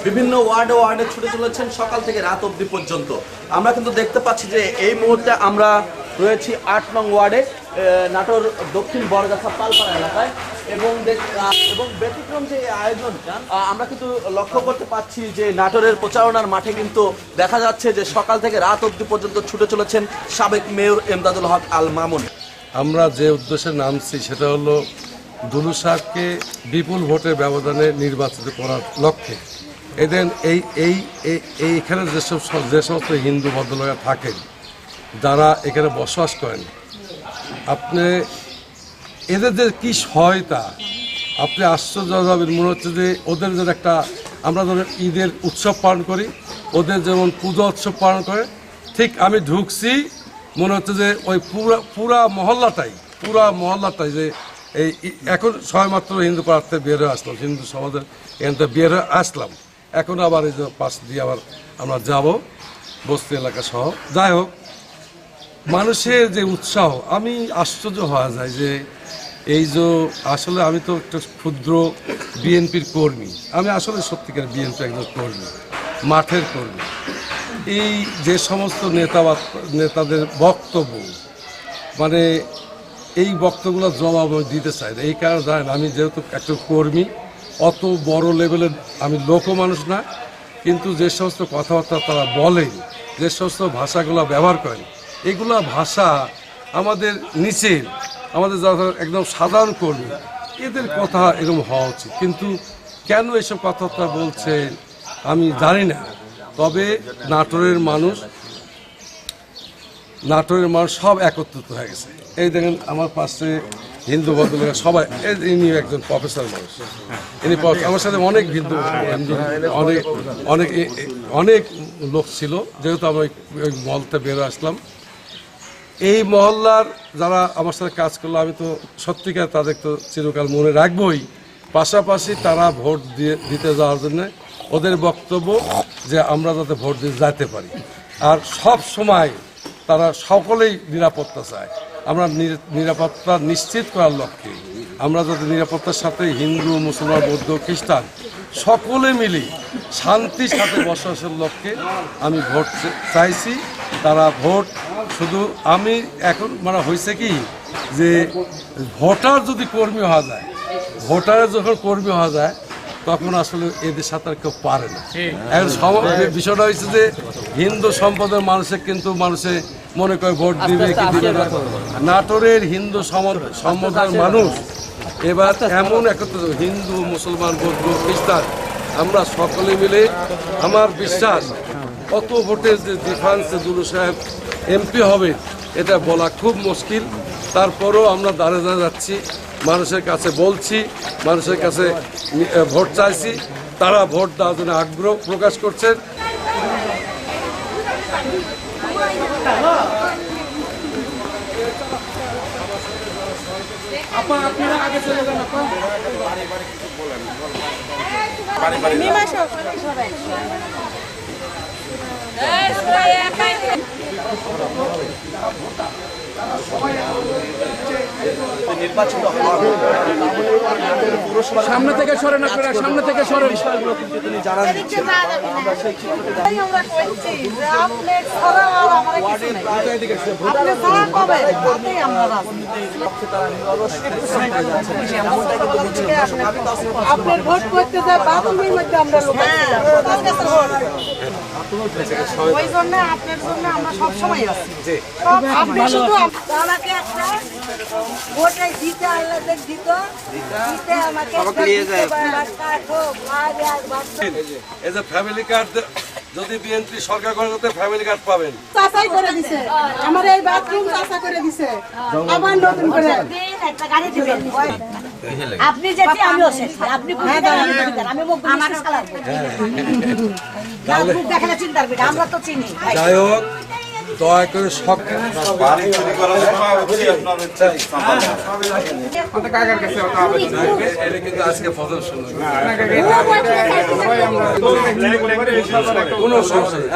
বিভিন্ন ওয়ার্ডে ওয়ার্ডে ছুটে চলেছেন সকাল থেকে রাত অবধি পর্যন্ত। আমরা কিন্তু দেখতে পাচ্ছি যে এই মুহূর্তে আমরা রয়েছি ৮ নং ওয়ার্ডে, নাটোর দক্ষিণ বরগাছা পালপাড়া এলাকায়, এবং ব্যতিক্রম যে আয়োজন আমরা কিন্তু লক্ষ্য করতে পাচ্ছি যে নাটোরের প্রচারণার মাঠে কিন্তু দেখা যাচ্ছে যে সকাল থেকে রাত অবধি পর্যন্ত ছুটে চলেছেন সাবেক মেয়র এমদাদুল হক আল মামুন। আমরা যে উদ্দেশ্যে নামছি সেটা হলো দুলু সাহেবকে বিপুল ভোটের ব্যবধানে নির্বাচিত করার লক্ষ্যে। এদের এইখানে যে সমস্ত হিন্দু ভদ্রলোকেরা থাকেন, যারা এখানে বসবাস করেন, আপনি এদের যে কী সহায়তা, আপনি আশ্চর্য হবেন। মনে হচ্ছে যে ওদের যে একটা, আমরা ধরেন ঈদের উৎসব পালন করি, ওদের যেমন পূজা উৎসব পালন করে, ঠিক আমি ঢুকছি মনে হচ্ছে যে ওই পুরা মহল্লাটাই যে এই এখন সবেমাত্র হিন্দু পাড়াতে বের হয়ে আসলাম, হিন্দু সমাজের এখান থেকে বের হয়ে আসলাম। এখন আবার এই যে পাশ দিয়ে আবার আমরা যাব বস্তি এলাকা সহ। যাই হোক, মানুষের যে উৎসাহ, আমি আশ্চর্য হওয়া যায় যে এই যে আসলে আমি তো একটা ক্ষুদ্র বিএনপির কর্মী, আমি আসলে সত্যিকার বিএনপি একজন কর্মী, মাঠের কর্মী। এই যে সমস্ত নেতাদের বক্তব্য, মানে এই বক্তব্যগুলো জবাব আমি দিতে চাই না। এই কারণে জানেন, আমি যেহেতু একটা কর্মী, অত বড় লেভেলের আমি লোকও মানুষ না, কিন্তু যে সমস্ত কথাবার্তা তারা বলেন, যে সমস্ত ভাষাগুলো ব্যবহার করেন, এগুলো ভাষা আমাদের নিচের, আমাদের যারা একদম সাধারণ কর্মী, এদের কথা এরকম হওয়া উচিত। কিন্তু কেন এসব কথাবার্তা বলছেন আমি জানি না। তবে নাটোরের মানুষ সব একত্রিত হয়ে গেছে। এই দেখেন আমার পাশে হিন্দু ভদ্রলোকেরা সবাই, ইনি একজন প্রফেসর মানুষ, ইনি আমার সাথে অনেক অনেক লোক ছিল, যেহেতু আমি ওই মহলতে বেরো আসলাম। এই মহল্লার যারা আমার সাথে কাজ করলো, আমি তো সত্যিকার তাদের তো চিরকাল মনে রাখবই। পাশাপাশি তারা ভোট দিতে যাওয়ার জন্য ওদের বক্তব্য যে আমরা যাতে ভোট দিতে যেতে পারি, আর সব সময় তারা সকলেই নিরাপত্তা চায়। আমরা নিরাপত্তা নিশ্চিত করার লক্ষ্যে আমরা যাতে নিরাপত্তার সাথে হিন্দু, মুসলমান, বৌদ্ধ, খ্রিস্টান সকলে মিলে শান্তির সাথে বসবাসের লক্ষ্যে আমি ভোট চাইছি। তারা ভোট, শুধু আমি এখন মানে হয়েছে কি যে ভোটার যদি কর্মী হওয়া যায়, ভোটারের যখন কর্মী হওয়া যায় তখন আসলে এদের সাথে আর কেউ পারে না। এখন বিষয়টা হয়েছে যে হিন্দু সম্প্রদায়ের মানুষের কিন্তু মানুষে মনে করে ভোট দিবে কি দিবে না। নাটোরের হিন্দু সম্প্রদায়ের মানুষ এবার এমন একত্রিত, হিন্দু, মুসলমান, বৌদ্ধ, খ্রিস্টান, আমরা সকলে মিলে, আমার বিশ্বাস কত ভোটের যে ডিফারেন্সে দুলু সাহেব এমপি হবে এটা বলা খুব মুশকিল। তারপরও আমরা দাঁড়িয়ে যাচ্ছি, মানুষের কাছে বলছি, মানুষের কাছে ভোট চাইছি, তারা ভোট দেওয়ার জন্য আগ্রহ প্রকাশ করছেন। সামনে থেকে সরেন, আপনারা সামনে থেকে সরেন। বিষয়গুলো কিন্তু তিনি জানান দিচ্ছেন। আমরা সেই আপনার ভোট করতে যায় বাথরুমের মধ্যে আমরা লোক ওই জন্য আপনার জন্য আমরা সবসময় আছি। আপনি শুধু আমাকে একটা ভোটে দিতে, আল্লাহ দিতে আমাকে এই যে ফ্যামিলি কার্ড, যদি বিএনপি সরকার করে ফ্যামিলি কার্ড পাবেন। চাচাই করে দিছে, আমার এই বাথরুম চাচা করে দিছে, আবার নতুন করে একটা গাড়ি দিবেন। আপনি যেটি আমিও সেটি, আপনি আমি মুখ আমাকে চালাবো, দেখালে চিন্তা করবেন, আমরা তো চিনি। যাই হোক, দয়া করে সব কিন্তু আজকে ফসল শুরু কোনো সমস্যা নেই।